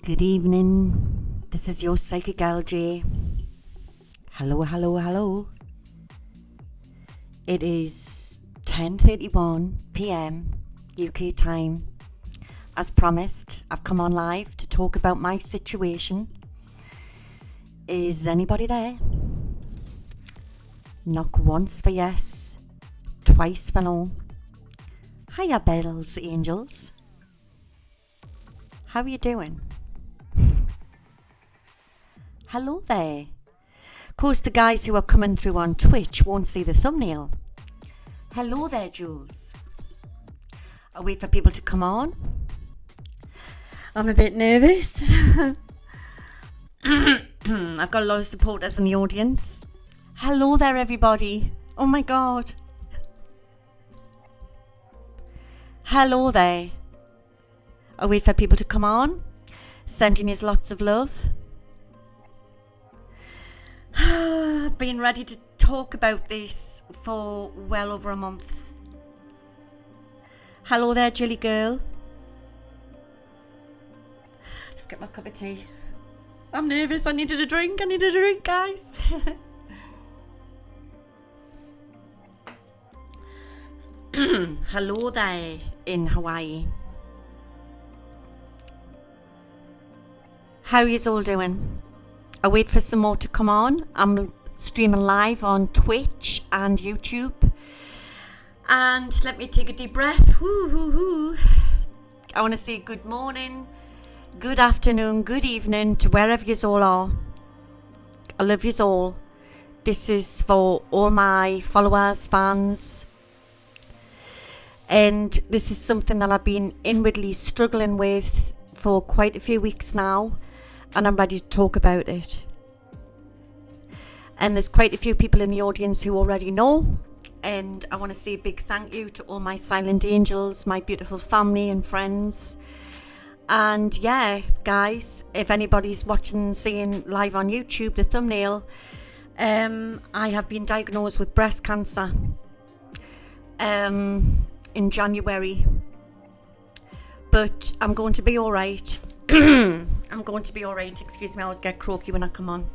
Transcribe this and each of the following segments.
Good evening. This is your psychic LJ. Hello, hello, hello. It is 10:31 p.m. UK time. As promised, I've come on live to talk about my situation. Is anybody there? Knock once for yes, twice for no. Hiya, bells, angels. How are you doing? Hello there. Of course, the guys who are coming through on Twitch won't see the thumbnail. Hello there, Jules. I'll wait for people to come on. I'm a bit nervous. I've got a lot of supporters in the audience. Hello there, everybody. Oh my God. Hello there. I'll wait for people to come on. Sending you lots of love. I've been ready to talk about this for well over a month. Hello there, Jilly girl. Just get my cup of tea. I'm nervous. I needed a drink, guys. Hello there in Hawaii. How are you all doing? I wait for some more to come on. I'm streaming live on Twitch and YouTube. And let me take a deep breath. Woo. I want to say good morning, good afternoon, good evening to wherever you all are. I love you all. This is for all my followers, fans. And this is something that I've been inwardly struggling with for quite a few weeks now. And I'm ready to talk about it. And there's quite a few people in the audience who already know. And I want to say a big thank you to all my silent angels, my beautiful family and friends. And yeah, guys, if anybody's watching, seeing live on YouTube, the thumbnail, I have been diagnosed with breast cancer in January. But I'm going to be all right. I'm going to be all right. Excuse me, I always get croaky when I come on.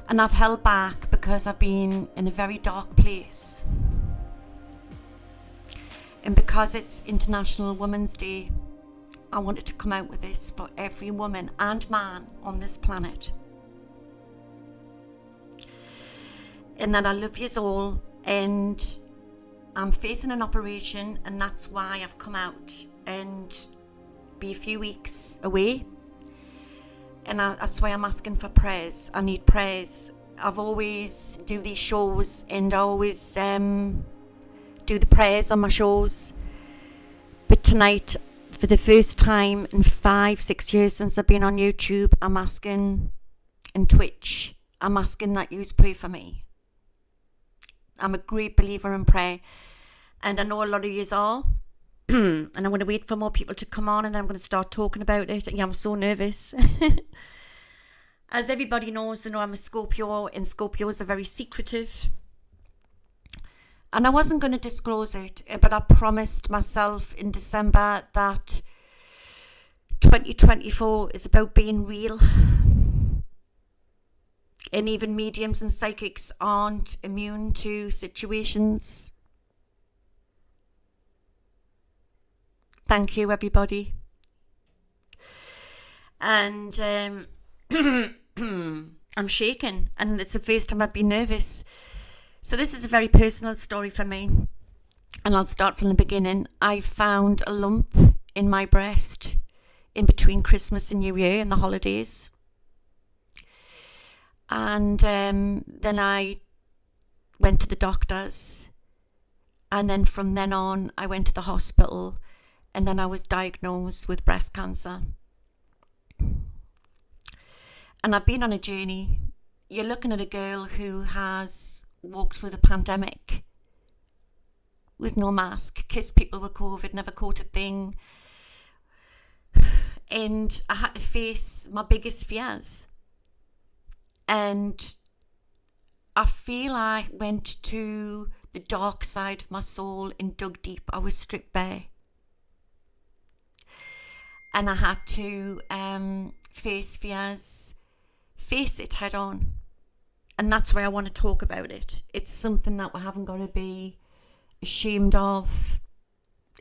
And I've held back because I've been in a very dark place. And because it's International Women's Day, I wanted to come out with this for every woman and man on this planet. And that I love you all, and I'm facing an operation, and that's why I've come out and be a few weeks away. And that's why I'm asking for prayers. I need prayers. I've always do these shows, and I always do the prayers on my shows. But tonight, for the first time in 5-6 years since I've been on YouTube, I'm asking, and Twitch, I'm asking that you pray for me. I'm a great believer in prayer, and I know a lot of you are. And I'm going to wait for more people to come on, and then I'm going to start talking about it. Yeah, I'm so nervous. As everybody knows, they know I'm a Scorpio, and Scorpios are very secretive. And I wasn't going to disclose it, but I promised myself in December that 2024 is about being real. And even mediums and psychics aren't immune to situations. Thank you, everybody. And I'm shaking, and it's the first time I've been nervous. So this is a very personal story for me, and I'll start from the beginning. I found a lump in my breast in between Christmas and New Year and the holidays. And then I went to the doctors, and then from then on I went to the hospital. And then I was diagnosed with breast cancer. And I've been on a journey. You're looking at a girl who has walked through the pandemic with no mask, kissed people with COVID, never caught a thing. And I had to face my biggest fears. And I feel I went to the dark side of my soul and dug deep. I was stripped bare. and I had to face fears, face it head on. And that's why I want to talk about it. It's something that we haven't got to be ashamed of.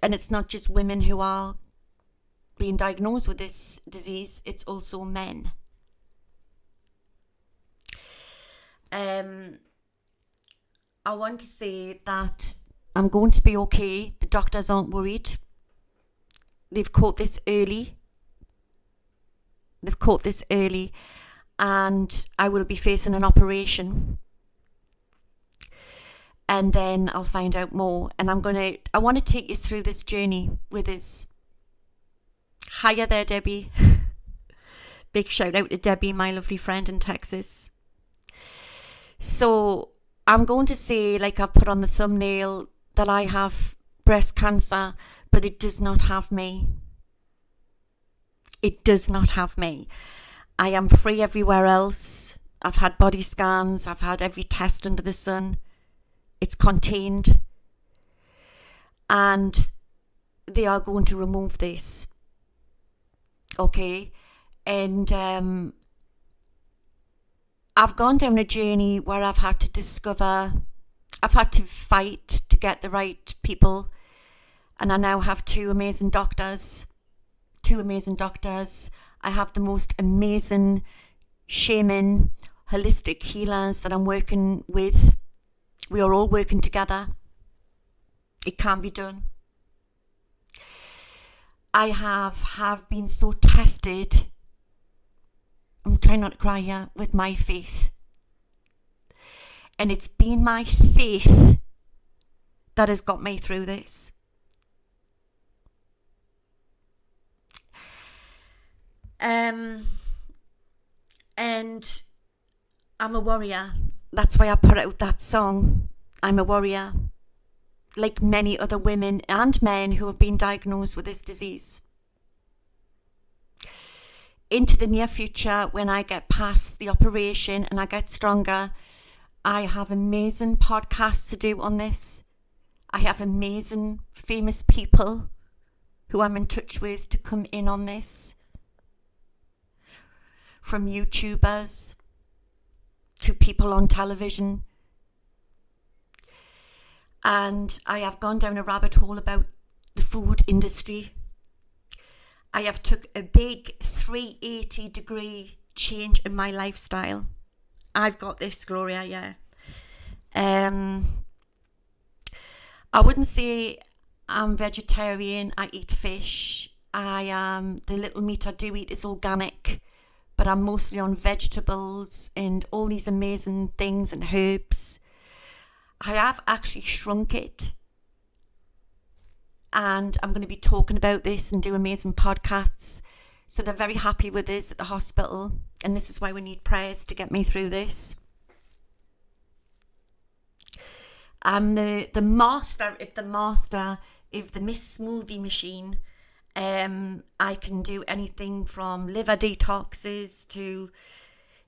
And it's not just women who are being diagnosed with this disease, it's also men. I want to say that I'm going to be okay. The doctors aren't worried. They've caught this early. And I will be facing an operation. And then I'll find out more. And I want to take you through this journey with us. Hiya there, Debbie. Big shout out to Debbie, my lovely friend in Texas. So I'm going to say, like I've put on the thumbnail, that I have breast cancer, but it does not have me. It does not have me. I am free everywhere else. I've had body scans. I've had every test under the sun. It's contained. And they are going to remove this. Okay? And I've gone down a journey where I've had to discover, I've had to fight to get the right people. And I now have two amazing doctors. I have the most amazing shaman, holistic healers that I'm working with. We are all working together. It can be done. I have been so tested. I'm trying not to cry here, with my faith. And it's been my faith that has got me through this. And I'm a warrior. That's why I put out that song. I'm a warrior. Like many other women and men who have been diagnosed with this disease. Into the near future, when I get past the operation and I get stronger, I have amazing podcasts to do on this. I have amazing famous people who I'm in touch with to come in on this. From YouTubers to people on television. And I have gone down a rabbit hole about the food industry. I have took a big 380-degree change in my lifestyle. I've got this, Gloria, yeah. I wouldn't say I'm vegetarian. I eat fish. The little meat I do eat is organic. But I'm mostly on vegetables and all these amazing things and herbs. I have actually shrunk it. And I'm going to be talking about this and do amazing podcasts. So they're very happy with this at the hospital. And this is why we need prayers to get me through this. I'm the master of the Miss Smoothie machine. I can do anything from liver detoxes to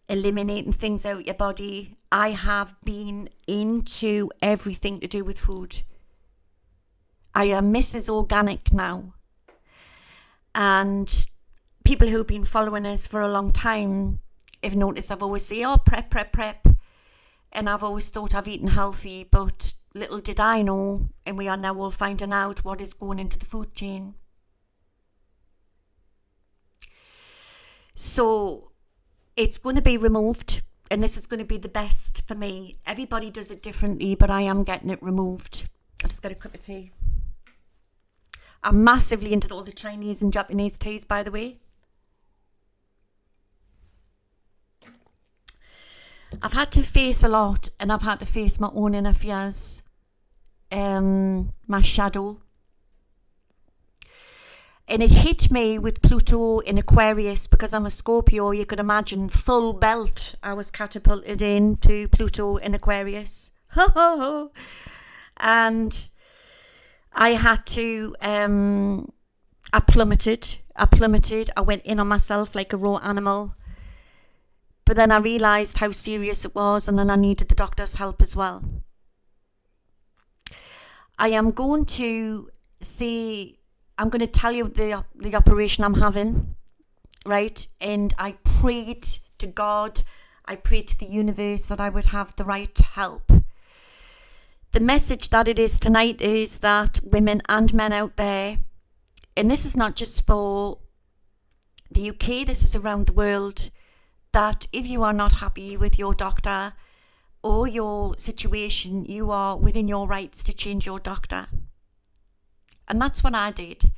eliminating things out your body. I have been into everything to do with food. I am Mrs. Organic now. And people who've been following us for a long time have noticed I've always say, oh, prep. And I've always thought I've eaten healthy, but little did I know, and we are now all finding out what is going into the food chain. So it's going to be removed, and this is going to be the best for me. Everybody does it differently, but I am getting it removed. I'll just get a cup of tea. I'm massively into all the Chinese and Japanese teas, by the way. I've had to face a lot, and I've had to face my own inner fears, my shadow. And it hit me with Pluto in Aquarius because I'm a Scorpio. You could imagine full belt. I was catapulted into Pluto in Aquarius. And I had to, I plummeted. I went in on myself like a raw animal. But then I realised how serious it was, and then I needed the doctor's help as well. I am going to say I'm going to tell you the operation I'm having, right? And I prayed to God, I prayed to the universe that I would have the right help. The message that it is tonight is that women and men out there, and this is not just for the UK, this is around the world, that if you are not happy with your doctor or your situation, you are within your rights to change your doctor. And that's what I did.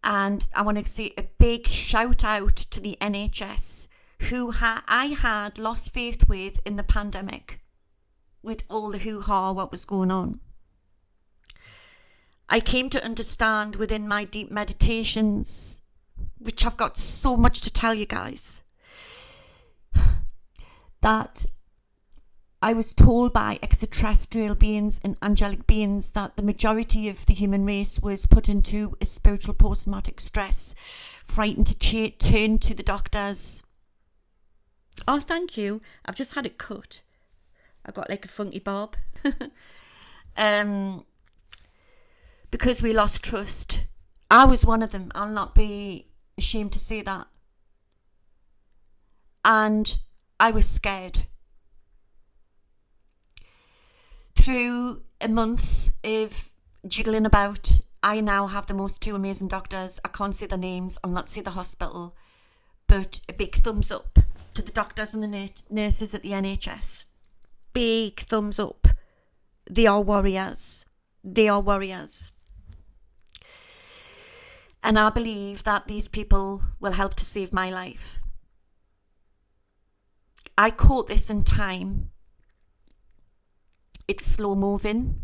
And I want to say a big shout out to the NHS, who I had lost faith with in the pandemic, with all the hoo-ha, what was going on. I came to understand within my deep meditations, which I've got so much to tell you guys, that I was told by extraterrestrial beings and angelic beings that the majority of the human race was put into a spiritual post-traumatic stress, frightened to turn to the doctors. Oh, thank you. I've just had it cut. I got like a funky bob. Because we lost trust. I was one of them. I'll not be ashamed to say that. And I was scared. Through a month of jiggling about, I now have the most two amazing doctors. I can't say their names, I'll not say the hospital, but a big thumbs up to the doctors and the nurses at the NHS. Big thumbs up. They are warriors. They are warriors. And I believe that these people will help to save my life. I caught this in time. It's slow moving.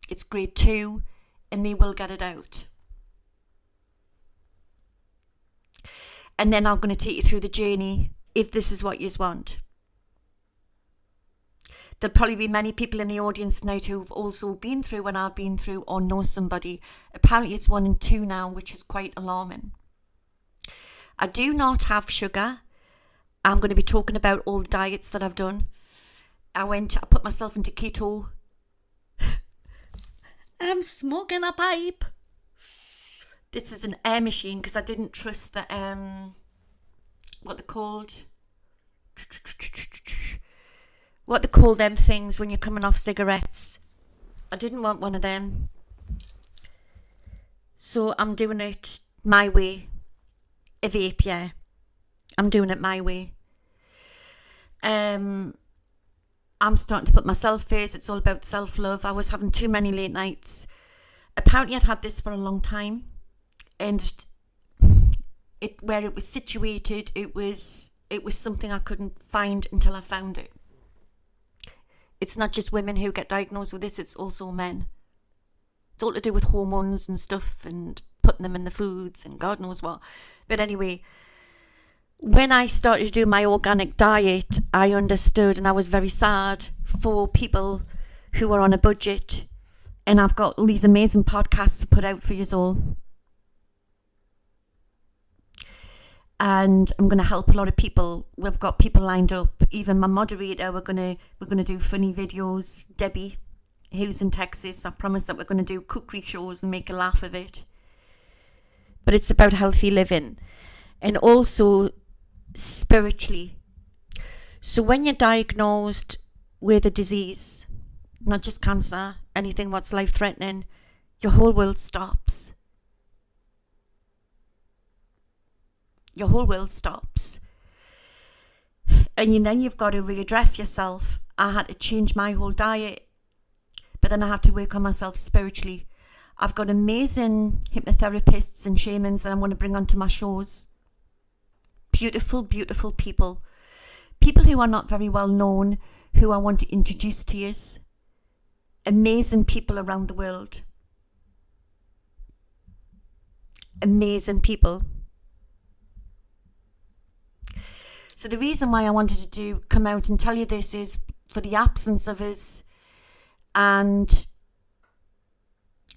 It's grade 2, and they will get it out. And then I'm going to take you through the journey if this is what you want. There'll probably be many people in the audience tonight who've also been through what I've been through or know somebody. Apparently it's 1 and 2 now, which is quite alarming. I do not have sugar. I'm going to be talking about all the diets that I've done. I put myself into keto. I'm smoking a pipe. This is an air machine because I didn't trust the, what they're called. What they call them things when you're coming off cigarettes. I didn't want one of them. So I'm doing it my way. A vape, yeah. I'm doing it my way. I'm starting to put myself first. It's all about self-love. I was having too many late nights. Apparently I'd had this for a long time. And where it was situated, it was something I couldn't find until I found it. It's not just women who get diagnosed with this, it's also men. It's all to do with hormones and stuff and putting them in the foods and God knows what. But anyway, when I started to do my organic diet, I understood, and I was very sad for people who are on a budget. And I've got all these amazing podcasts to put out for you all. And I'm going to help a lot of people. We've got people lined up. Even my moderator, we're going to do funny videos. Debbie, who's in Texas, I promise that we're going to do cookery shows and make a laugh of it. But it's about healthy living. And also spiritually. So when you're diagnosed with a disease, not just cancer, anything what's life-threatening, your whole world stops. Your whole world stops. And then you've got to readdress yourself. I had to change my whole diet, but then I had to work on myself spiritually. I've got amazing hypnotherapists and shamans that I want to bring onto my shows. Beautiful, beautiful people. People who are not very well known, who I want to introduce to you. Amazing people around the world. Amazing people. So the reason why I wanted to come out and tell you this is for the absence of us, and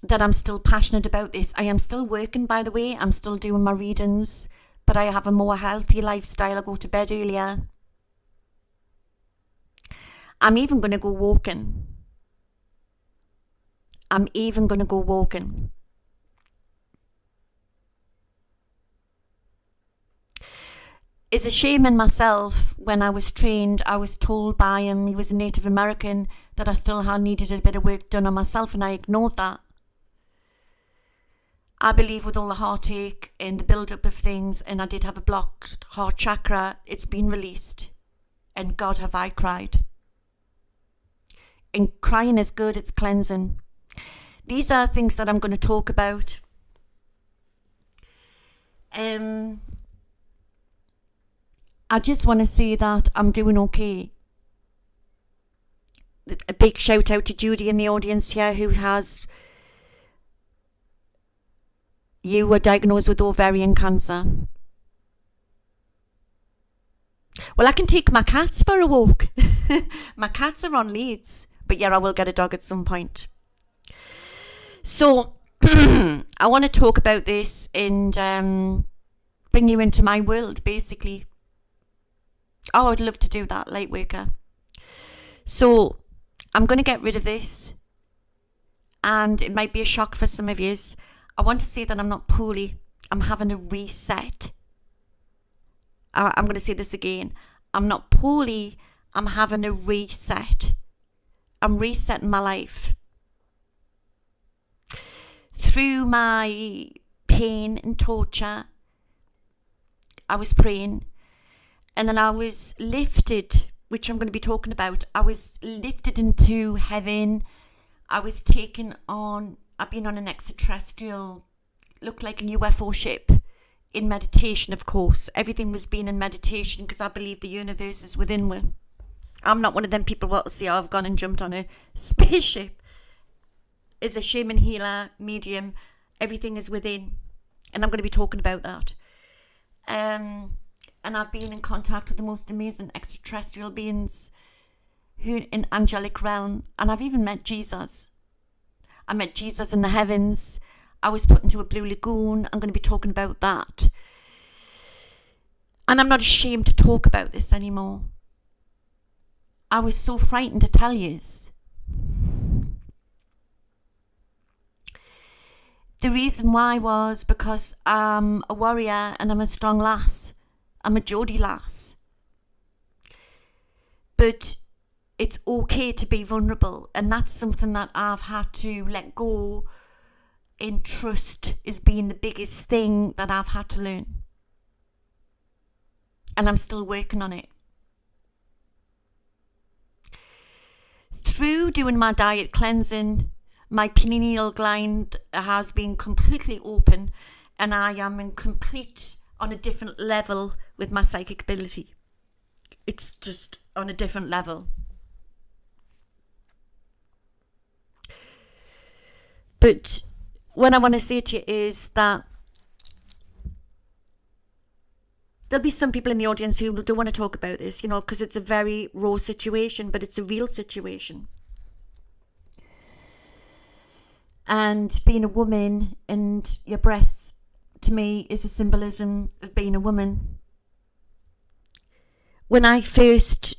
that I'm still passionate about this. I am still working, by the way. I'm still doing my readings, but I have a more healthy lifestyle. I go to bed earlier. I'm even going to go walking. As a shaman myself, when I was trained, I was told by him, he was a Native American, that I still had needed a bit of work done on myself, and I ignored that. I believe with all the heartache and the build-up of things, and I did have a blocked heart chakra, it's been released. And God, have I cried. And crying is good, it's cleansing. These are things that I'm going to talk about. I just want to say that I'm doing okay. A big shout out to Judy in the audience here, you were diagnosed with ovarian cancer. Well, I can take my cats for a walk. My cats are on leads, but yeah, I will get a dog at some point. So I want to talk about this and bring you into my world, basically. Oh, I'd love to do that, Lightworker. So I'm going to get rid of this, and it might be a shock for some of you. I want to say that I'm not poorly. I'm having a reset. I'm going to say this again. I'm not poorly. I'm having a reset. I'm resetting my life. Through my pain and torture, I was praying. And then I was lifted, which I'm going to be talking about. I was lifted into heaven. I was taken on, I've been on an extraterrestrial, looked like a UFO ship, in meditation, of course. Everything was being in meditation because I believe the universe is within me. I'm not one of them people who will say, oh, I've gone and jumped on a spaceship. As a shaman, healer, medium, everything is within. And I'm going to be talking about that. And I've been in contact with the most amazing extraterrestrial beings who in angelic realm. And I've even met Jesus. I met Jesus in the heavens. I was put into a blue lagoon. I'm going to be talking about that. And I'm not ashamed to talk about this anymore. I was so frightened to tell yous. The reason why was because I'm a warrior and I'm a strong lass. I'm a Geordie lass. But it's okay to be vulnerable, and that's something that I've had to let go and trust is being the biggest thing that I've had to learn. And I'm still working on it. Through doing my diet cleansing, my pineal gland has been completely open, and I am on a different level with my psychic ability. It's just on a different level. But what I want to say to you is that there'll be some people in the audience who don't want to talk about this, because it's a very raw situation, but it's a real situation. And being a woman and your breasts, to me, is a symbolism of being a woman. When I first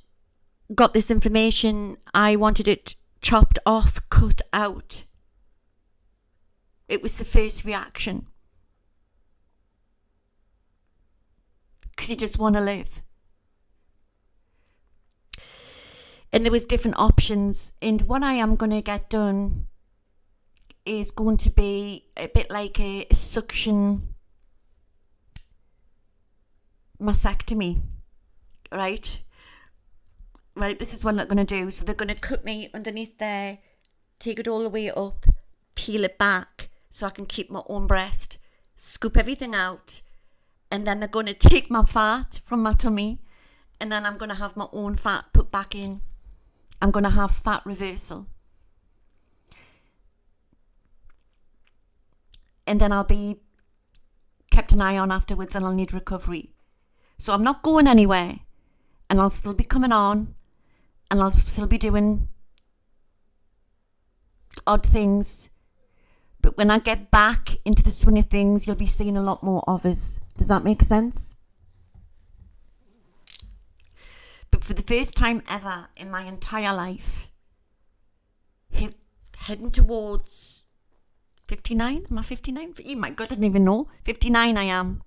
got this information, I wanted it chopped off, cut out. It was the first reaction. Because you just want to live. And there was different options. And what I am going to get done is going to be a bit like a suction mastectomy, right? Right, this is what they're going to do. So they're going to cut me underneath there, take it all the way up, peel it back so I can keep my own breast, scoop everything out, and then they're going to take my fat from my tummy, and then I'm going to have my own fat put back in. I'm going to have fat reversal. And then I'll be kept an eye on afterwards, and I'll need recovery. So I'm not going anywhere, and I'll still be coming on, and I'll still be doing odd things. But when I get back into the swing of things, you'll be seeing a lot more of us. Does that make sense? But for the first time ever in my entire life, heading towards 59? Am I 59? Oh my God, I don't even know. 59 I am.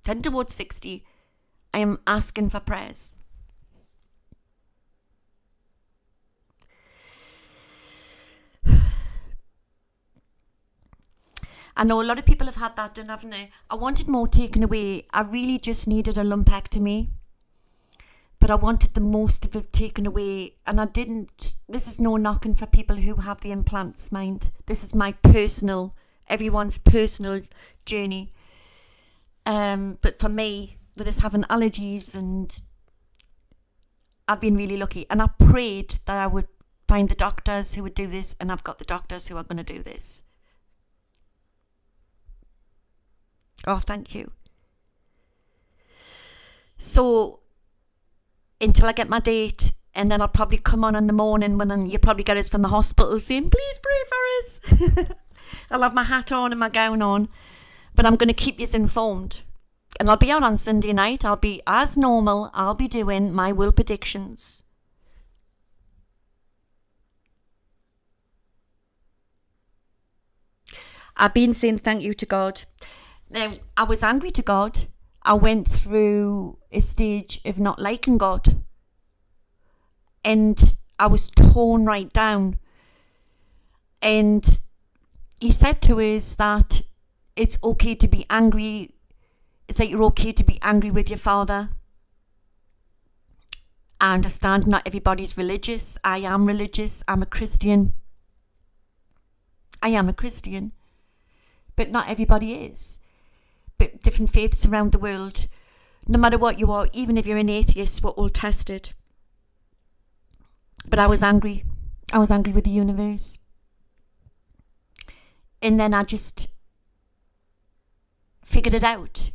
Heading towards 60. I am asking for prayers. I know a lot of people have had that done, haven't they? I wanted more taken away. I really just needed a lumpectomy. But I wanted the most of it taken away. And I didn't. This is no knocking for people who have the implants, mind. This is my personal, everyone's personal journey. But for me, with us having allergies, and I've been really lucky. And I prayed that I would find the doctors who would do this. And I've got the doctors who are going to do this. Oh, thank you. So, until I get my date, and then I'll probably come on in the morning when you probably get us from the hospital saying, please pray for us. I'll have my hat on and my gown on, but I'm going to keep you informed. And I'll be on Sunday night. I'll be, as normal, I'll be doing my will predictions. I've been saying thank you to God. Now, I was angry to God. I went through a stage of not liking God. And I was torn right down. And he said to us that it's okay to be angry. It's like you're okay to be angry with your father. I understand not everybody's religious. I am religious. I'm a Christian. I am a Christian. But not everybody is. But different faiths around the world, no matter what you are, even if you're an atheist, we're all tested. But I was angry. I was angry with the universe. And then I just figured it out.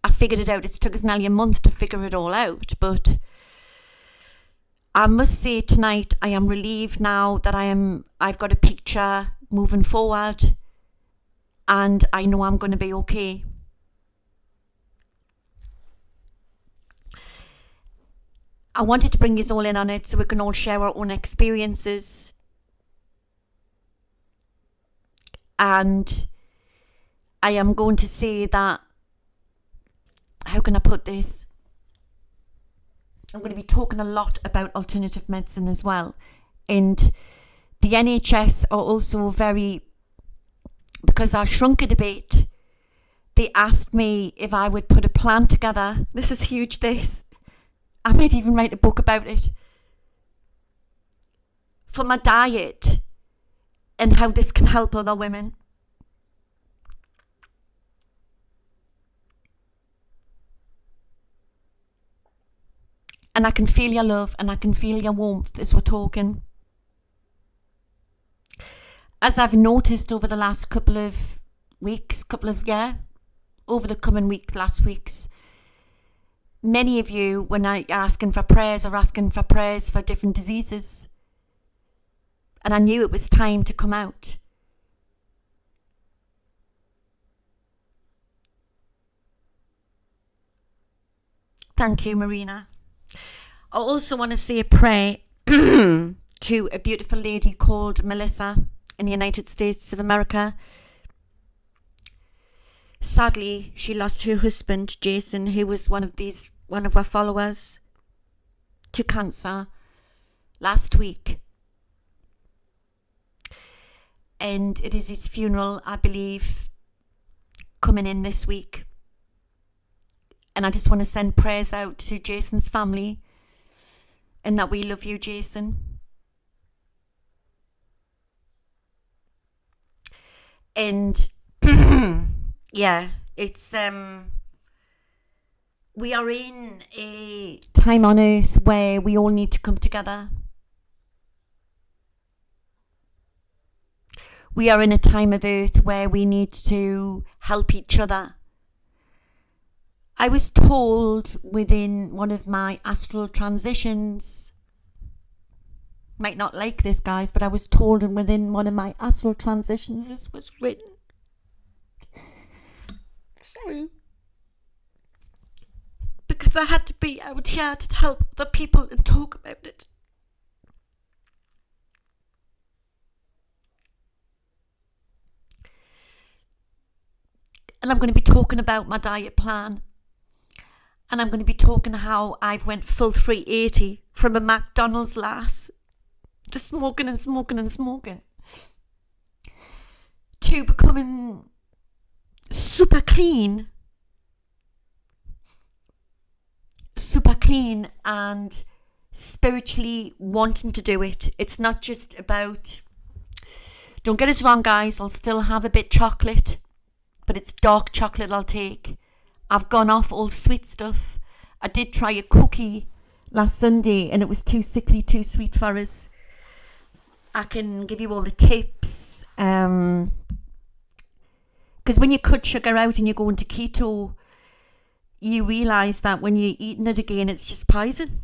I figured it out. It took us nearly a month to figure it all out. But I must say tonight, I am relieved now that I've got a picture moving forward. And I know I'm going to be okay. I wanted to bring you all in on it so we can all share our own experiences. And I am going to say that, how can I put this? I'm going to be talking a lot about alternative medicine as well. And the NHS are also very, because I shrunk it a bit, they asked me if I would put a plan together. This is huge, this. I might even write a book about it. For my diet and how this can help other women. And I can feel your love and I can feel your warmth as we're talking. As I've noticed over the last couple of weeks, over the coming weeks, last weeks, many of you, when I are asking for prayers, are asking for prayers for different diseases. And I knew it was time to come out. Thank you, Marina. I also want to say a prayer to a beautiful lady called Melissa in the United States of America. Sadly, she lost her husband, Jason, who was one of our followers, to cancer last week. And it is his funeral, I believe, coming in this week. And I just want to send prayers out to Jason's family and that we love you, Jason. And yeah, it's we are in a time on earth where we all need to come together. We are in a time of earth where we need to help each other. I was told within one of my astral transitions, might not like this, guys, but I was told within one of my astral transitions this was written. Sorry. Because I had to be out here to help other people and talk about it. And I'm going to be talking about my diet plan. And I'm going to be talking how I've went full 380 from a McDonald's lass to smoking and smoking and smoking to becoming super clean and spiritually wanting to do it. It's not just about, don't get us wrong guys, I'll still have a bit chocolate, but it's dark chocolate I'll take. I've gone off all sweet stuff. I did try a cookie last Sunday and it was too sickly, too sweet for us. I can give you all the tips. Because when you cut sugar out and you go into keto, you realise that when you're eating it again, it's just poison.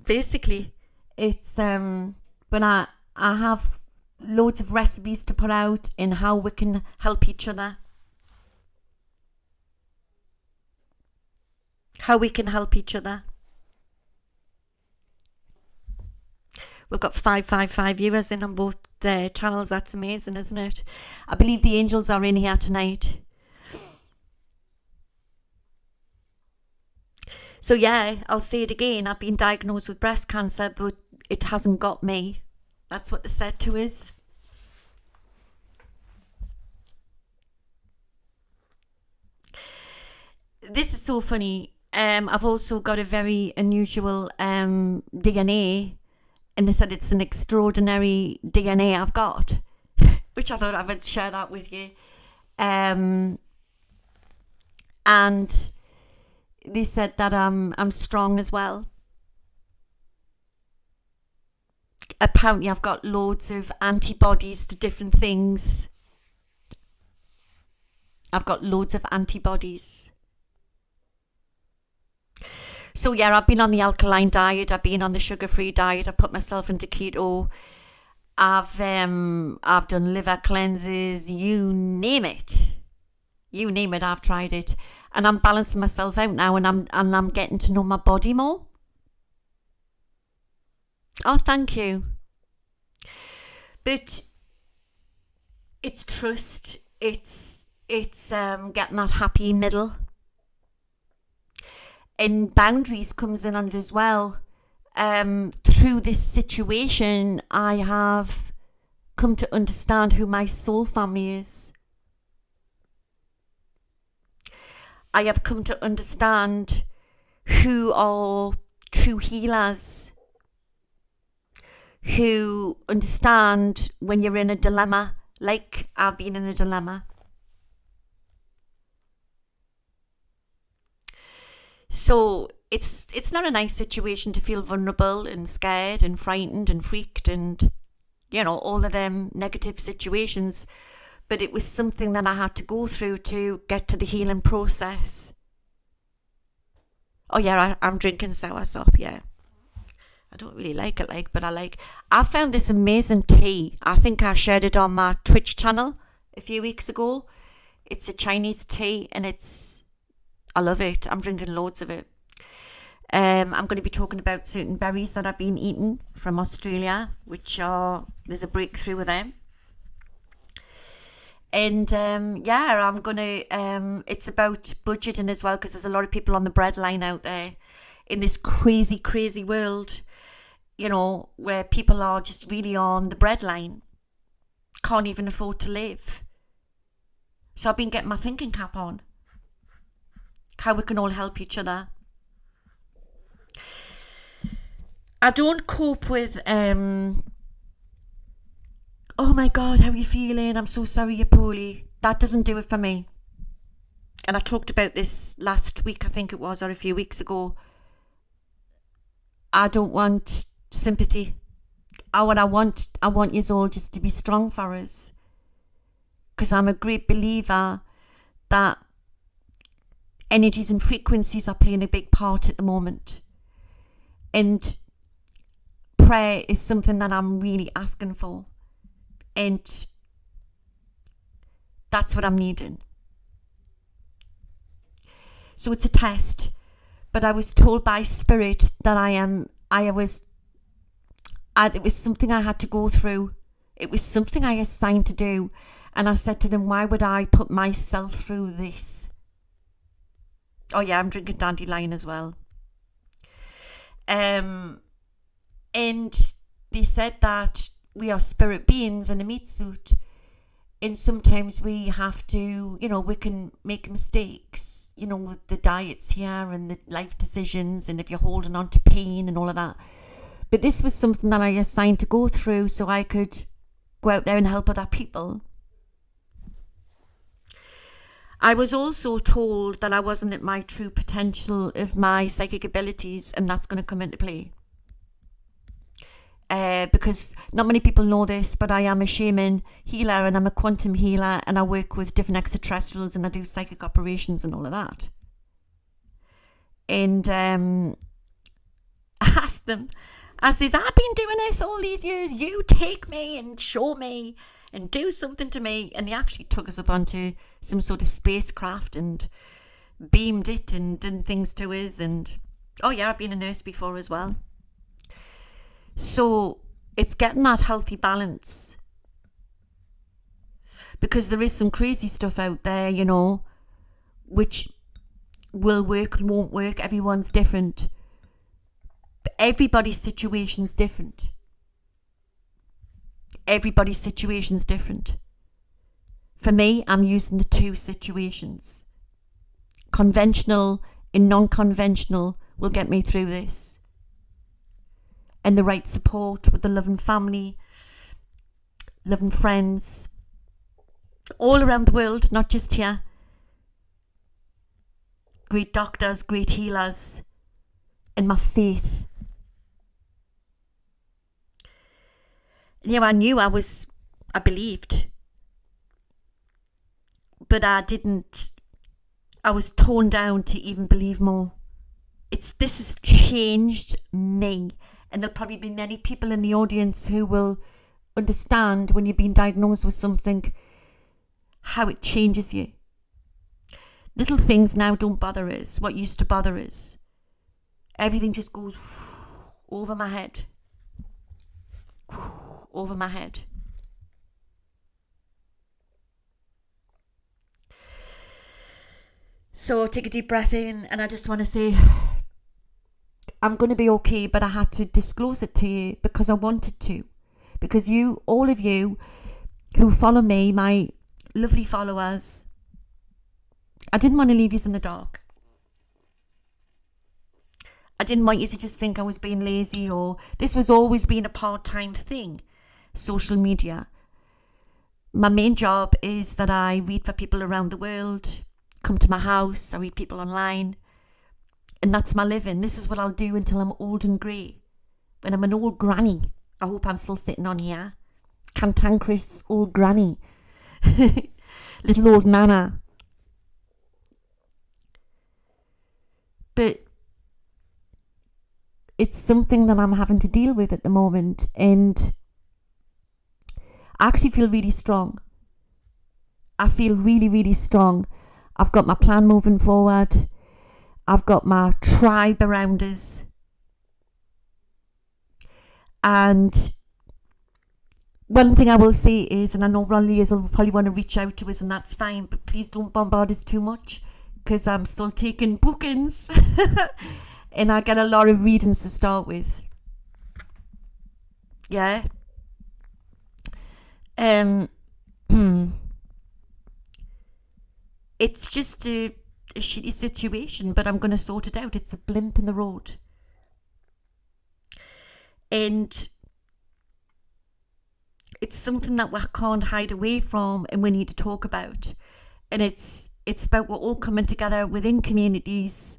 Basically, it's when I have loads of recipes to put out in how we can help each other. How we can help each other. We've got 555 viewers in on both their channels. That's amazing, isn't it? I believe the angels are in here tonight. So yeah, I'll say it again. I've been diagnosed with breast cancer, but it hasn't got me. That's what they said to us. This is so funny. I've also got a very unusual DNA, and they said it's an extraordinary DNA I've got, which I thought I would share that with you. And they said that I'm strong as well. Apparently I've got loads of antibodies to different things. I've got loads of antibodies. So yeah, I've been on the alkaline diet, I've been on the sugar-free diet, I've put myself into keto, I've done liver cleanses, you name it, I've tried it, and I'm balancing myself out now, and I'm getting to know my body more. Oh, thank you. But it's trust, it's getting that happy middle. And boundaries comes in under as well. Through this situation, I have come to understand who my soul family is. I have come to understand who are true healers, who understand when you're in a dilemma, like I've been in a dilemma. So it's not a nice situation to feel vulnerable and scared and frightened and freaked and, you know, all of them negative situations. But it was something that I had to go through to get to the healing process. Oh yeah, I'm drinking soursop, yeah. I don't really like it, but I found this amazing tea. I think I shared it on my Twitch channel a few weeks ago. It's a Chinese tea and I love it. I'm drinking loads of it. I'm going to be talking about certain berries that I've been eating from Australia, there's a breakthrough with them. And yeah, I'm going to, it's about budgeting as well, because there's a lot of people on the breadline out there in this crazy, crazy world, you know, where people are just really on the breadline, can't even afford to live. So I've been getting my thinking cap on. How we can all help each other. I don't cope with oh my God, how are you feeling? I'm so sorry you're poorly. That doesn't do it for me. And I talked about this last week, I think it was, or a few weeks ago. I don't want sympathy. I want you all just to be strong for us. Because I'm a great believer that energies and frequencies are playing a big part at the moment. And prayer is something that I'm really asking for. And that's what I'm needing. So it's a test. But I was told by Spirit that it was something I had to go through. It was something I assigned to do. And I said to them, why would I put myself through this? Oh yeah, I'm drinking dandelion as well. And they said that we are spirit beings in a meat suit, and sometimes we have to, we can make mistakes, with the diets here and the life decisions, and if you're holding on to pain and all of that. But this was something that I assigned to go through so I could go out there and help other people. I was also told that I wasn't at my true potential of my psychic abilities, and that's going to come into play. Because not many people know this, but I am a shaman healer and I'm a quantum healer, and I work with different extraterrestrials and I do psychic operations and all of that. And I asked them, I says, I've been doing this all these years. You take me and show me and do something to me. And they actually took us up onto some sort of spacecraft and beamed it and did things to us. And oh yeah, I've been a nurse before as well. So it's getting that healthy balance, because there is some crazy stuff out there, which will work and won't work. Everyone's different. But everybody's situation's different. Everybody's situation's different. For me, I'm using the two situations. Conventional and non-conventional will get me through this. And the right support with the loving family, loving friends, all around the world, not just here. Great doctors, great healers, and my faith. I knew I believed, but I didn't. I was torn down to even believe more. This has changed me. And there'll probably be many people in the audience who will understand when you've been diagnosed with something, how it changes you. Little things now don't bother us. What used to bother us, everything just goes over my head. Over my head. So take a deep breath in, and I just want to say, I'm going to be okay, but I had to disclose it to you because I wanted to. Because all of you who follow me, my lovely followers, I didn't want to leave you in the dark. I didn't want you to just think I was being lazy, or this was always been a part-time thing, social media. My main job is that I read for people around the world, come to my house, I read people online. And that's my living. This is what I'll do until I'm old and grey. When I'm an old granny. I hope I'm still sitting on here. Cantankerous old granny. Little old nana. But it's something that I'm having to deal with at the moment. And I actually feel really strong. I feel really, really strong. I've got my plan moving forward. I've got my tribe around us. And one thing I will say is, and I know Ron Lears will probably want to reach out to us, and that's fine, but please don't bombard us too much, because I'm still taking bookings. And I get a lot of readings to start with. Yeah. It's just a shitty situation, but I'm going to sort it out. It's a blimp in the road. And it's something that we can't hide away from and we need to talk about. And it's about we're all coming together within communities,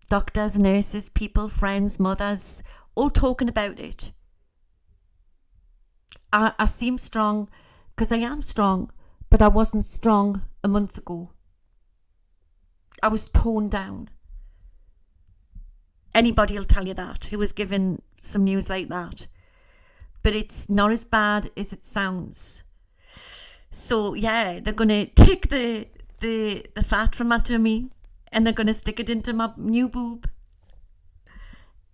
doctors, nurses, people, friends, mothers, all talking about it. I seem strong because I am strong, but I wasn't strong a month ago. I was torn down. Anybody will tell you that who was given some news like that. But it's not as bad as it sounds. So yeah, they're going to take the fat from my tummy and they're going to stick it into my new boob.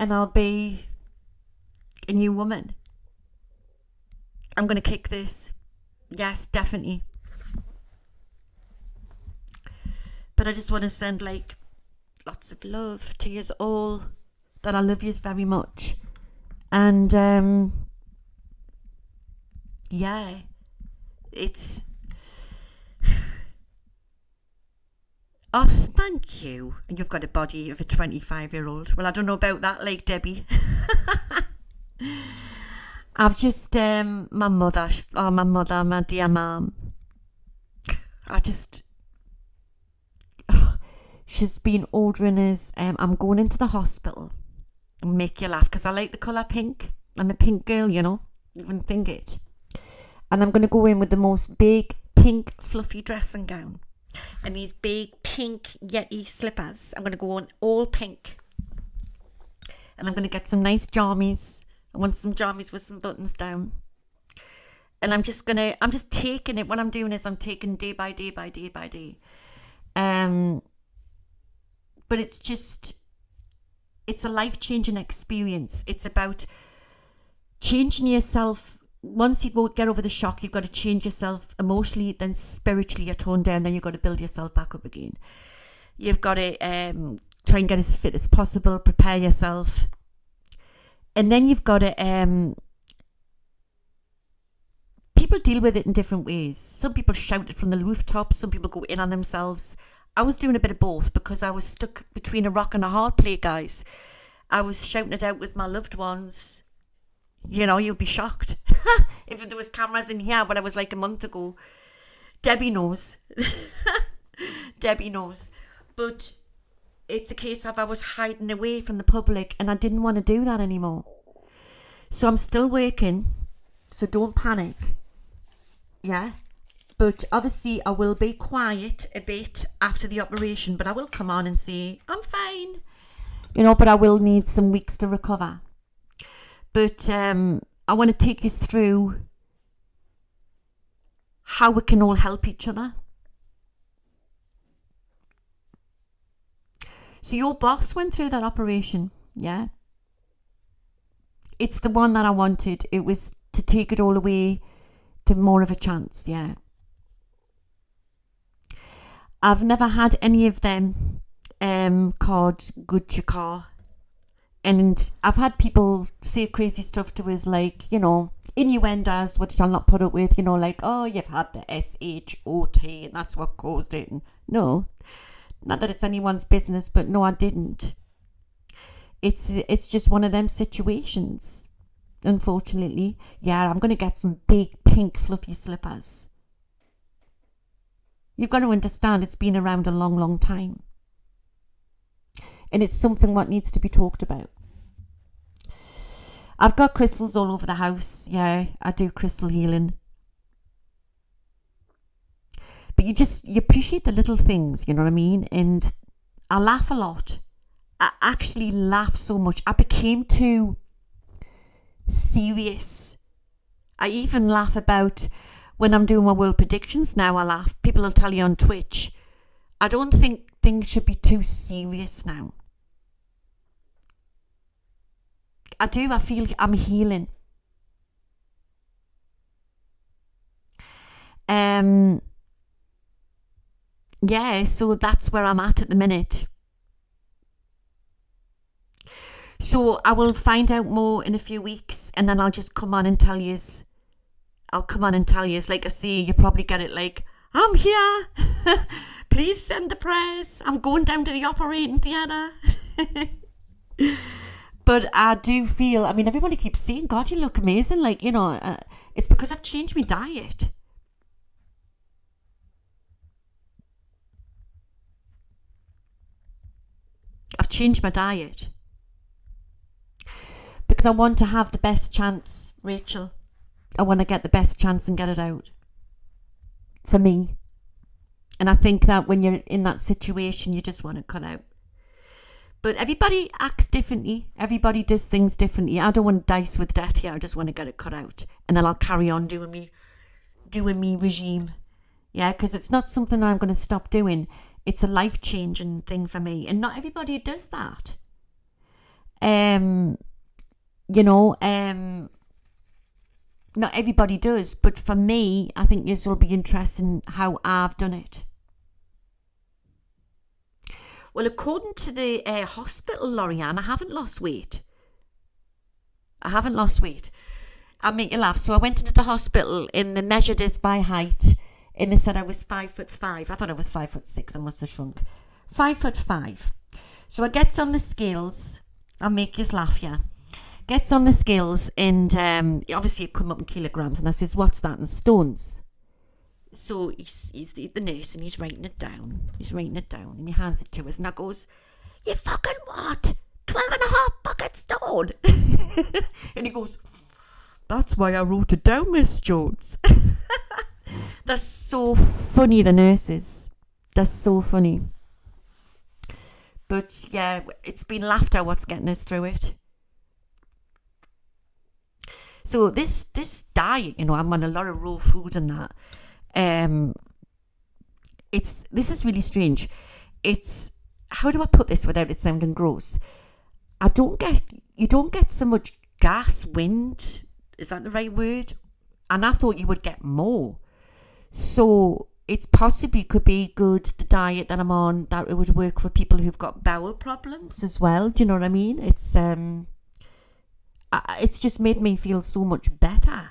And I'll be a new woman. I'm going to kick this. Yes, definitely. But I just want to send lots of love to you all, that I love you very much. And yeah, it's... Oh, thank you. And you've got a body of a 25-year-old. Well, I don't know about that, like Debbie. I've just, my mother, my dear mum, she's been ordering us, I'm going into the hospital and make you laugh because I like the colour pink. I'm a pink girl, you know, you wouldn't think it. And I'm going to go in with the most big pink fluffy dressing gown and these big pink Yeti slippers. I'm going to go on all pink. And I'm going to get some nice jammies. I want some jammies with some buttons down. And I'm just taking it. What I'm doing is I'm taking day by day by day by day. But it's a life-changing experience. It's about changing yourself. Once you get over the shock, you've got to change yourself emotionally, then spiritually you're toned down, then you've got to build yourself back up again. You've got to try and get as fit as possible, prepare yourself. And then you've got to... people deal with it in different ways. Some people shout it from the rooftops, some people go in on themselves. I was doing a bit of both because I was stuck between a rock and a hard place, guys. I was shouting it out with my loved ones. You know, you'd be shocked. If there was cameras in here, but I was like a month ago. Debbie knows. Debbie knows. But it's a case of I was hiding away from the public and I didn't want to do that anymore. So I'm still working. So don't panic. Yeah. But obviously I will be quiet a bit after the operation, but I will come on and say, I'm fine. You know, but I will need some weeks to recover. But I want to take you through how we can all help each other. So your boss went through that operation, yeah? It's the one that I wanted. It was to take it all away to more of a chance, yeah. I've never had any of them called good to your car. And I've had people say crazy stuff to us like, you know, innuendos, which I'll not put up with, you know, like, oh, you've had the SHOT and that's what caused it. And no, not that it's anyone's business, but no, I didn't. It's just one of them situations, unfortunately. Yeah, I'm going to get some big pink fluffy slippers. You've got to understand it's been around a long, long time. And it's something what needs to be talked about. I've got crystals all over the house. Yeah, I do crystal healing. But you appreciate the little things, you know what I mean? And I laugh a lot. I actually laugh so much. I became too serious. I even laugh about when I'm doing my world predictions now. I laugh. People will tell you on Twitch. I don't think things should be too serious now. I do. I feel I'm healing. Yeah, so that's where I'm at the minute. So I will find out more in a few weeks and then I'll just come on and tell you. I'll come on and tell you. Like I say, you probably get it like, I'm here. Please send the prayers. I'm going down to the operating theatre. But I do feel, I mean, everybody keeps saying, God, you look amazing. Like, you know, it's because I've changed my diet. I've changed my diet. Because I want to have the best chance, Rachel. I want to get the best chance and get it out. For me. And I think that when you're in that situation, you just want to cut out. But everybody acts differently. Everybody does things differently. I don't want to dice with death here. I just want to get it cut out. And then I'll carry on doing me regime. Yeah, because it's not something that I'm going to stop doing. It's a life-changing thing for me. And not everybody does that. Not everybody does. But for me, I think this will be interesting how I've done it. Well, according to the hospital, Lorianne, I haven't lost weight. I'll make you laugh. So I went into the hospital and they measured us by height and they said I was 5'5". I thought I was 5'6". I must have shrunk. 5'5". So I gets on the scales. I'll make you laugh, yeah. Gets on the scales and obviously it come up in kilograms and I says, what's that in stones? So he's the nurse and he's writing it down. And he hands it to us and I goes, you fucking what? 12 and a half fucking stone. And he goes, that's why I wrote it down, Miss Jones. They're so funny, the nurses. They're so funny. But yeah, it's been laughter what's getting us through it. So this diet, I'm on a lot of raw food and that. This is really strange. It's, how do I put this without it sounding gross? You don't get so much gas, wind. Is that the right word? And I thought you would get more. So it possibly could be good, the diet that I'm on, that it would work for people who've got bowel problems as well. Do you know what I mean? It's just made me feel so much better.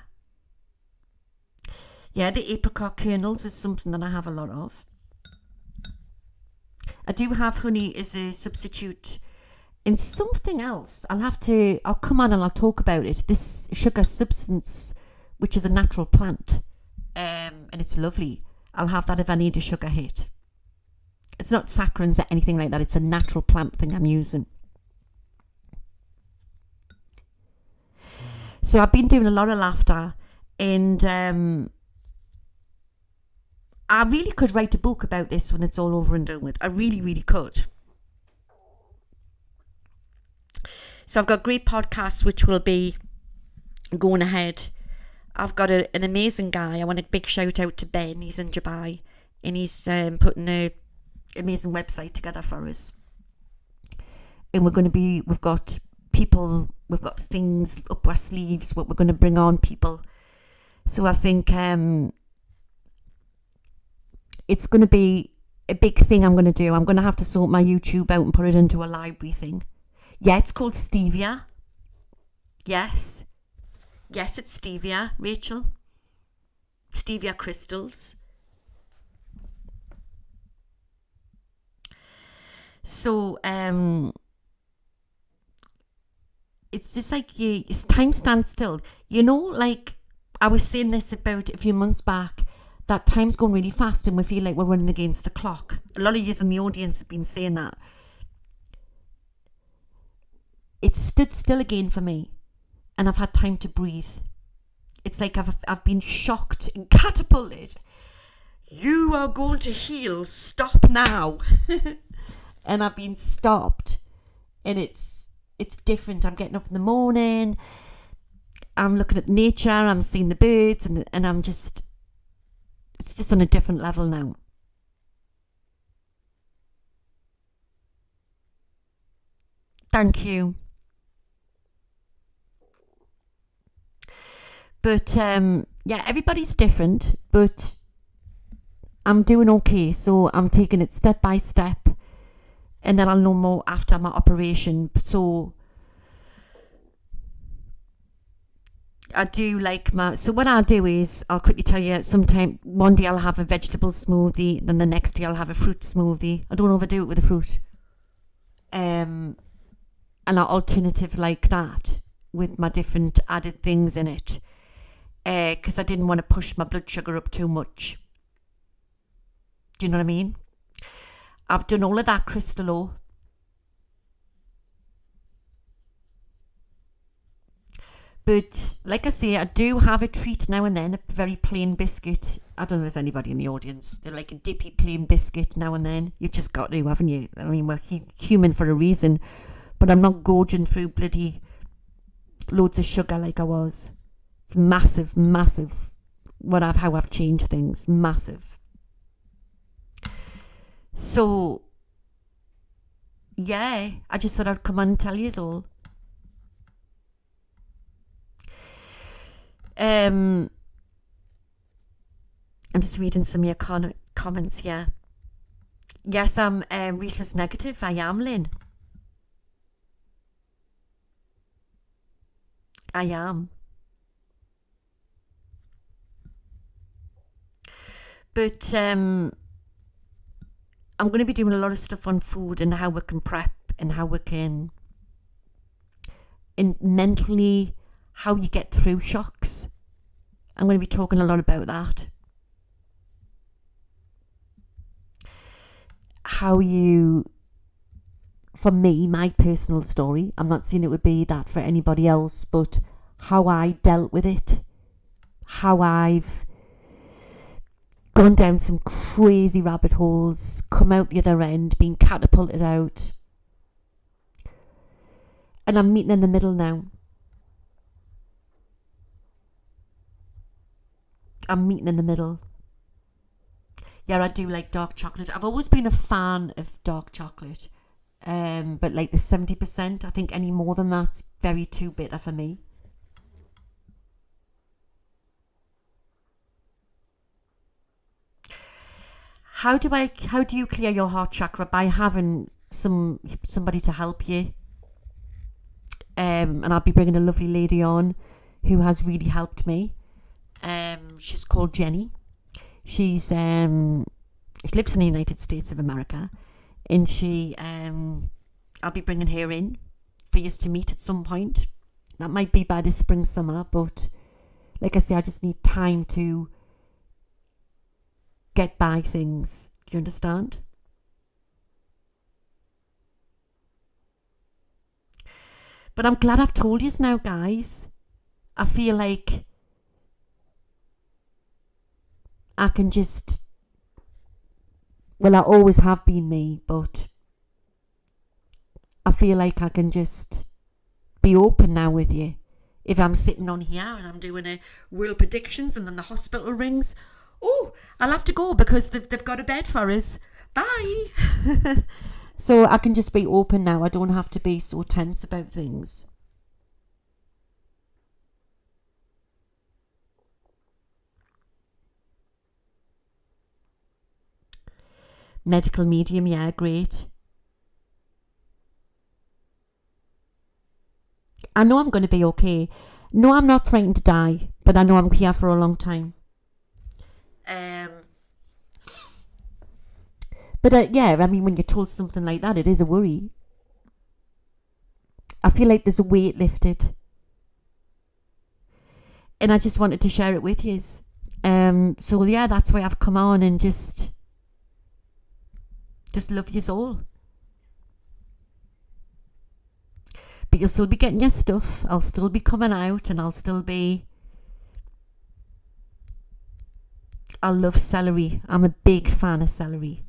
Yeah, the apricot kernels is something that I have a lot of. I do have honey as a substitute in something else. I'll come on and I'll talk about it. This sugar substance, which is a natural plant, and it's lovely. I'll have that if I need a sugar hit. It's not saccharins or anything like that. It's a natural plant thing I'm using. So I've been doing a lot of laughter, and I really could write a book about this when it's all over and done with. I really, really could. So I've got great podcasts which will be going ahead. I've got an amazing guy. I want a big shout out to Ben. He's in Dubai and he's putting an amazing website together for us. And we've got people, we've got things up our sleeves, what we're going to bring on people. So I think it's going to be a big thing I'm going to do. I'm going to have to sort my YouTube out and put it into a library thing. Yeah, it's called Stevia. Yes, it's Stevia, Rachel. Stevia crystals. So, it's just like time stands still. Like I was saying this about a few months back, that time's going really fast and we feel like we're running against the clock. A lot of you in the audience have been saying that. It stood still again for me and I've had time to breathe. It's like I've been shocked and catapulted. You are going to heal. Stop now. And I've been stopped. And it's different. I'm getting up in the morning. I'm looking at nature. I'm seeing the birds. And it's just on a different level now. Thank you. But yeah, everybody's different, but I'm doing okay. So I'm taking it step by step, and then I'll know more after my operation. So I do so what I'll do is, I'll quickly tell you, one day I'll have a vegetable smoothie, then the next day I'll have a fruit smoothie. I don't overdo it with the fruit. And an alternative like that with my different added things in it. Because I didn't want to push my blood sugar up too much. Do you know what I mean? I've done all of that Crystal. But like I say, I do have a treat now and then, a very plain biscuit. I don't know if there's anybody in the audience. They're like a dippy plain biscuit now and then. You just got to, haven't you? I mean, we're human for a reason. But I'm not gorging through bloody loads of sugar like I was. It's massive, how I've changed things. Massive. So, yeah, I just thought I'd come on and tell you all. I'm just reading some of your comments here. Yes, I'm rhesus negative. I am, Lynn. I am. But I'm going to be doing a lot of stuff on food and how we can prep and how we can, and mentally, how you get through shocks. I'm going to be talking a lot about that. How you, for me, my personal story, I'm not saying it would be that for anybody else, but how I dealt with it, how I've gone down some crazy rabbit holes, come out the other end, been catapulted out. And I'm meeting in the middle now. I'm meeting in the middle. Yeah, I do like dark chocolate. I've always been a fan of dark chocolate. But like the 70%, I think any more than that's very too bitter for me. How do you clear your heart chakra? By having somebody to help you. And I'll be bringing a lovely lady on who has really helped me. She's called Jenny. She lives in the United States of America, and I'll be bringing her in for you to meet at some point. That might be by the spring, summer, but like I say, I just need time to get by things. Do you understand? But I'm glad I've told you now, guys. I feel like I can just, well, I always have been me, but I feel like I can just be open now with you. If I'm sitting on here and I'm doing a world predictions and then the hospital rings, oh, I'll have to go because they've got a bed for us. Bye. So I can just be open now. I don't have to be so tense about things. Medical medium, yeah, great. I know I'm going to be okay. No, I'm not frightened to die, but I know I'm here for a long time. But yeah, I mean, when you're told something like that, it is a worry. I feel like there's a weight lifted. And I just wanted to share it with you. So yeah, that's why I've come on and just love yous all. But you'll still be getting your stuff. I'll still be coming out and I'll still be... I love celery. I'm a big fan of celery.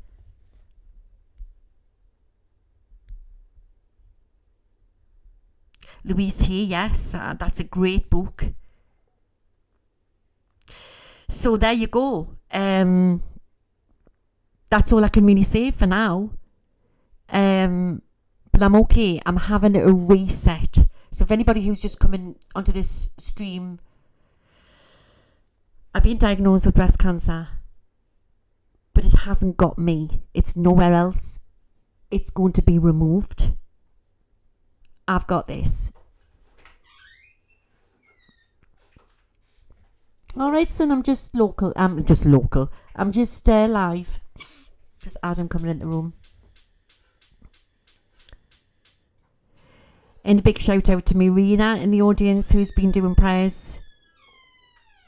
Louise Hay, yes, that's a great book. So there you go. That's all I can really say for now. But I'm okay. I'm having a reset. So if anybody who's just coming onto this stream, I've been diagnosed with breast cancer, but it hasn't got me. It's nowhere else. It's going to be removed. I've got this. All right, son, I'm just local. I'm just live. Just Adam coming in the room. And a big shout out to Marina in the audience who's been doing prayers.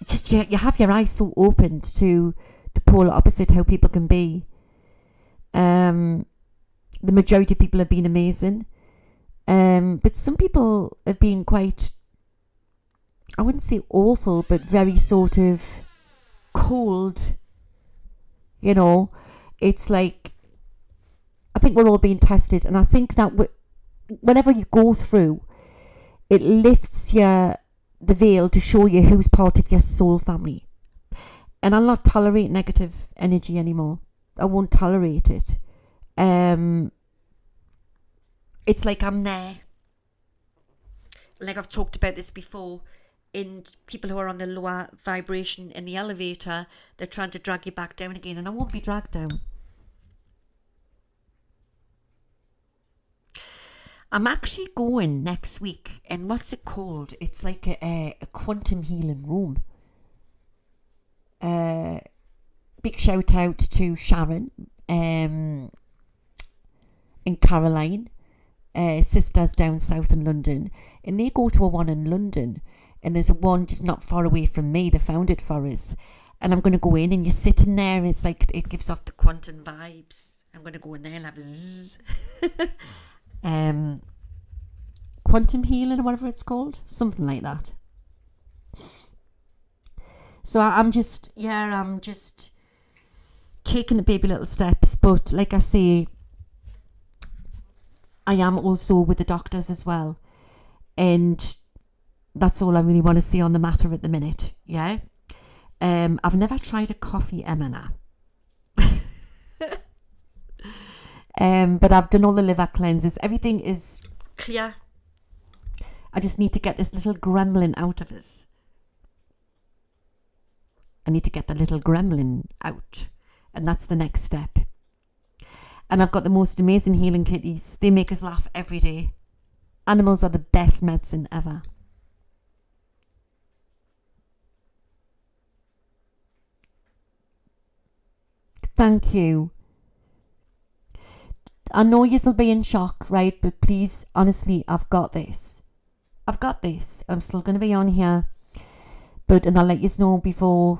It's just you have your eyes so opened to the polar opposite, how people can be. The majority of people have been amazing. But some people have been quite, I wouldn't say awful, but very sort of cold. You know, it's like, I think we're all being tested, and I think that whenever you go through, it lifts the veil to show you who's part of your soul family. And I'll not tolerate negative energy anymore. I won't tolerate it. It's like I'm there. Like I've talked about this before, in people who are on the lower vibration in the elevator, they're trying to drag you back down again, and I won't be dragged down. I'm actually going next week, and what's it called? It's like a quantum healing room. Big shout out to Sharon and Caroline, sisters down south in London, and they go to a one in London, and there's a one just not far away from me. They found it for us, and I'm going to go in, and you're sitting there, and it's like it gives off the quantum vibes. I'm going to go in there and have a zzz. Quantum healing or whatever it's called, something like that. So I'm just taking the baby little steps, but like I say, I am also with the doctors as well, and that's all I really want to say on the matter at the minute. Yeah. I've never tried a coffee, Emma. But I've done all the liver cleanses. Everything is clear. I just need to get this little gremlin out of us. I need to get the little gremlin out. And that's the next step. And I've got the most amazing healing kitties. They make us laugh every day. Animals are the best medicine ever. Thank you. I know you'll be in shock, right? But please, honestly, I've got this. I'm still going to be on here. And I'll let you know before,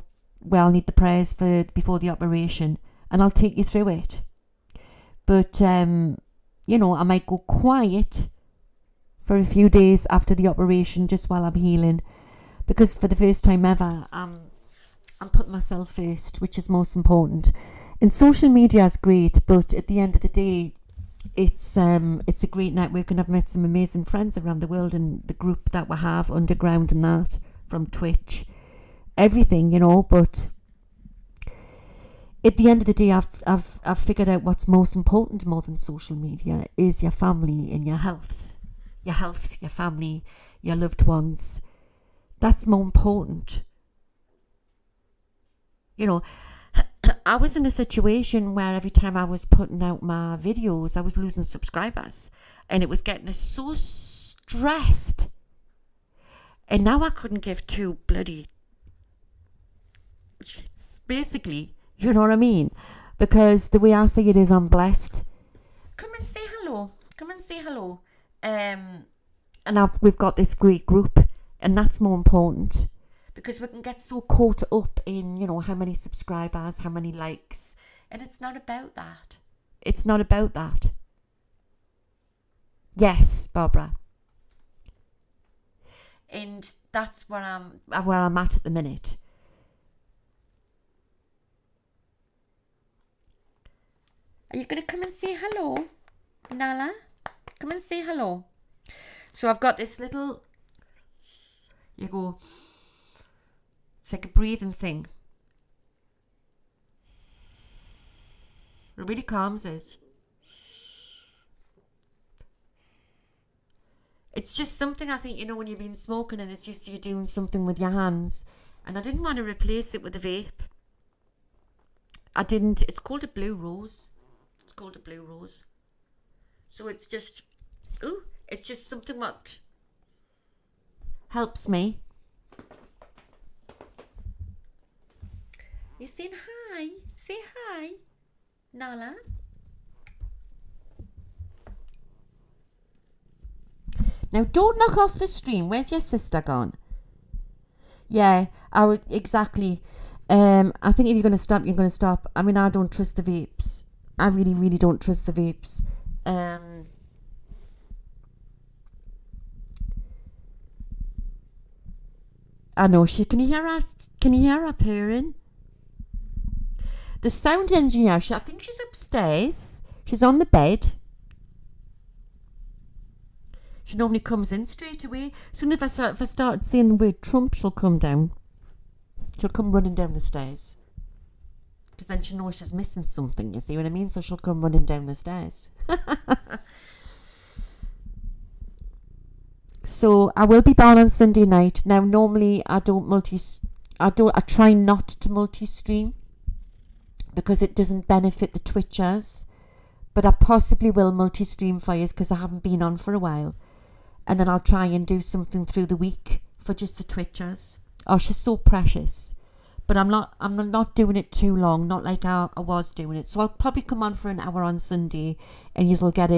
I'll need the prayers before the operation. And I'll take you through it. But, I might go quiet for a few days after the operation just while I'm healing. Because for the first time ever, I'm putting myself first, which is most important. And social media is great, but at the end of the day, it's a great network, and I've met some amazing friends around the world, and the group that we have underground and that from Twitch, everything, but at the end of the day, I've figured out what's most important more than social media is your family and your health, your family, your loved ones. That's more important. I was in a situation where every time I was putting out my videos, I was losing subscribers, and it was getting us so stressed. And now I couldn't give two bloody shits, basically, you know what I mean? Because the way I see it is, I'm blessed. Come and say hello. And we've got this great group, and that's more important. Because we can get so caught up in, how many subscribers, how many likes. And it's not about that. Yes, Barbara. And that's where I'm at the minute. Are you going to come and say hello, Nala? Come and say hello. So I've got this little, you go, it's like a breathing thing. It really calms us. It's just something, I think, when you've been smoking and it's just you're doing something with your hands. And I didn't want to replace it with a vape. It's called a Blue Rose. So it's just something that helps me. You saying hi? Say hi, Nala. Now don't knock off the stream. Where's your sister gone? Yeah, I would exactly. I think if you're gonna stop, you're gonna stop. I mean, I don't trust the vapes. I really, really don't trust the vapes. I know she. Can you hear her? Can you hear her purring? The sound engineer, I think she's upstairs. She's on the bed. She normally comes in straight away. Soon if I start saying the word Trump, she'll come down. She'll come running down the stairs. Because then she knows she's missing something, you see what I mean? So she'll come running down the stairs. So I will be back on Sunday night. Now normally I try not to multi-stream, because it doesn't benefit the Twitchers. But I possibly will multi-stream for you because I haven't been on for a while. And then I'll try and do something through the week for just the Twitchers. Oh, she's so precious. But I'm not doing it too long, not like I was doing it. So I'll probably come on for an hour on Sunday and you'll get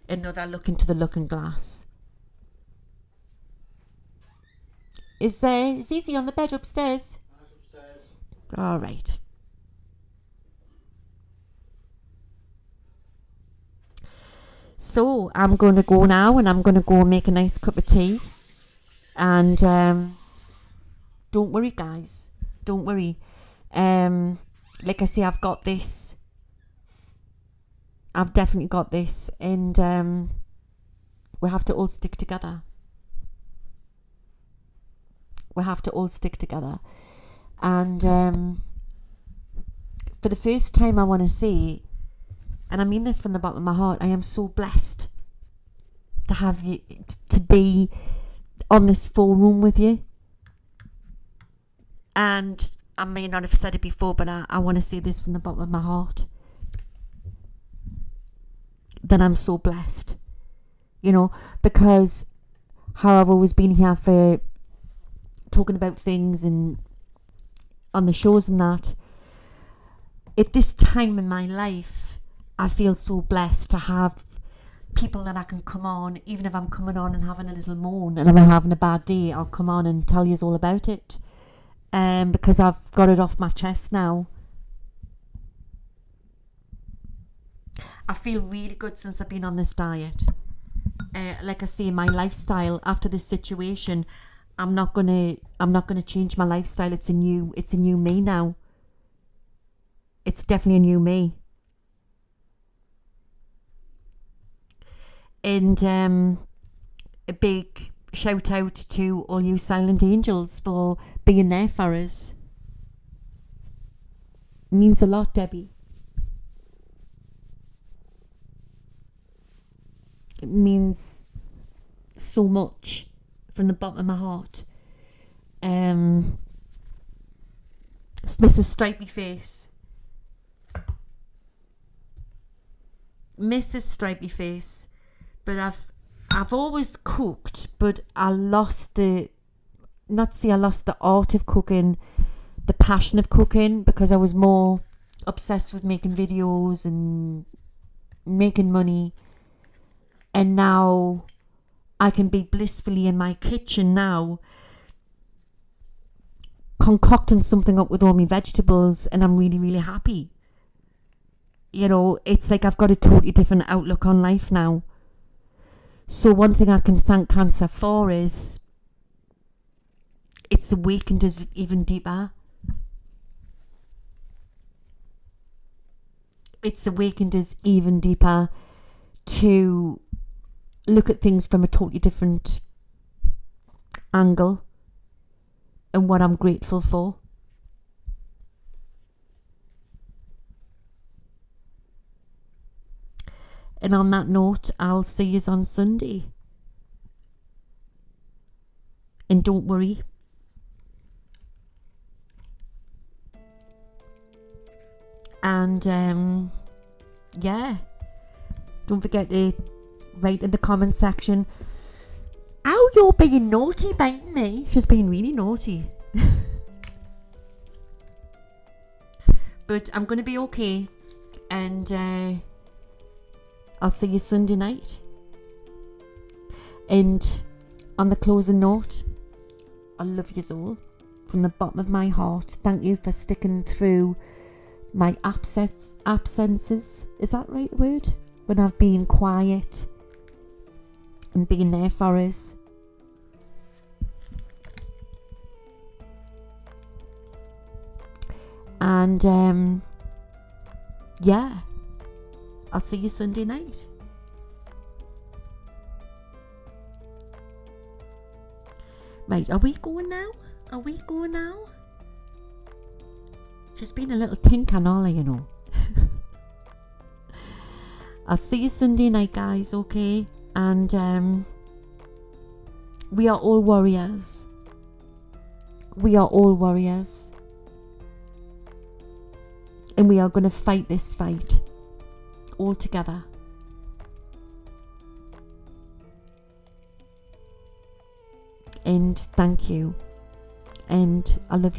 another look into the looking glass. Is Zizi on the bed upstairs? That's upstairs. All right. So I'm going to go now and I'm going to go and make a nice cup of tea. And don't worry, guys. Don't worry. Like I say, I've got this. I've definitely got this. And we have to all stick together. We have to all stick together. And for the first time, I want to say, and I mean this from the bottom of my heart, I am so blessed to have you, to be on this forum with you. And I may not have said it before, but I want to say this from the bottom of my heart, that I'm so blessed, you know, because how I've always been here for talking about things and on the shows and that. At this time in my life, I feel so blessed to have people that I can come on, even if I'm coming on and having a little moan and I'm having a bad day, I'll come on and tell you all about it. Because I've got it off my chest now. I feel really good since I've been on this diet. Like I say, my lifestyle after this situation, I'm not gonna change my lifestyle. It's a new me now. It's definitely a new me. And a big shout out to all you silent angels for being there for us. It means a lot, Debbie. It means so much from the bottom of my heart. It's Mrs. Stripey Face. Mrs. Stripey Face. But I've always cooked, but I lost the art of cooking, the passion of cooking, because I was more obsessed with making videos and making money. And now I can be blissfully in my kitchen now, concocting something up with all my vegetables, and I'm really, really happy. You know, it's like I've got a totally different outlook on life now. So one thing I can thank cancer for is it's awakened us even deeper. It's awakened us even deeper to look at things from a totally different angle and what I'm grateful for. And on that note, I'll see you on Sunday. And don't worry. And yeah, don't forget to write in the comment section how you're being naughty biting me. She's being really naughty. But I'm going to be okay. And I'll see you Sunday night. And on the closing note, I love you all from the bottom of my heart. Thank you for sticking through my absences. Is that right word? When I've been quiet and being there for us. And yeah, I'll see you Sunday night. Right, are we going now? Are we going now? She's been a little tink and all, you know. I'll see you Sunday night, guys, okay? And we are all warriors. We are all warriors. And we are going to fight this fight. all together. And thank you. And I love you.